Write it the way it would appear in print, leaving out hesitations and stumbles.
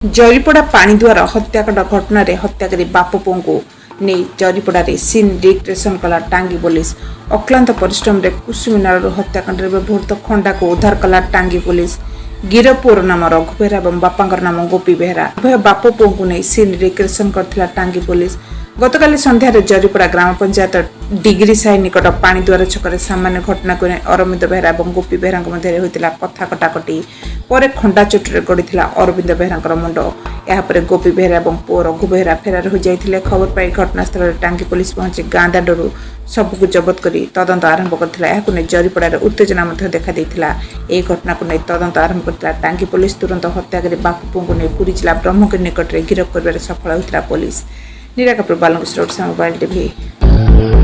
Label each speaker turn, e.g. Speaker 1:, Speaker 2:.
Speaker 1: जरीपड़ा पाणीदुआर हत्याकांड घटना रे हत्याकारी बाप पुओं को नहीं जरीपड़े सीन रिक्रिएशन कला टांगी पुलिस अक्लांत परिश्रम रे कुसुमिनार हत्याकांड व्यवहृत खंडा को उद्धार कला टांगी पुलिस गिरफ पुओर नाम रघु बेहरा और बापांकर नाम गोपी बेहरा उभय बाप पुओं को नहीं सीन रिक्रिएशन करथिला टांगी पुलिस गतकाली संध्यारे जरीपड़ा ग्राम पंचायत डिग्री साई निकट पाणीदुआर छकरे सामान्य घटना को अरविंद बेहरा और गोपी बेहरा मध्य होता कथा कटाकटी पर खंडा चोटरे गड़ी अरविंद बेहरा मुंड यापर गोपी बेहरा और पुओ रघु बेहरा फेरार हो जाते खबर पाई घटनास्थल में टांगी पुलिस पहुंची गाँ दांडू सबको जबत कर तदंत आरंभ कर जरीपड़ार उत्तेजना देखा यह घटना को नहीं तदंत आरंभ कर टांगी पुलिस तुरंत हत्याकारी बापू पुओं को नहीं पुरी जिला ब्रह्मगिरी निकट में गिरफ्त कर सफल होता पुलिस निराकपुर बालंग मोबाइल टीवी।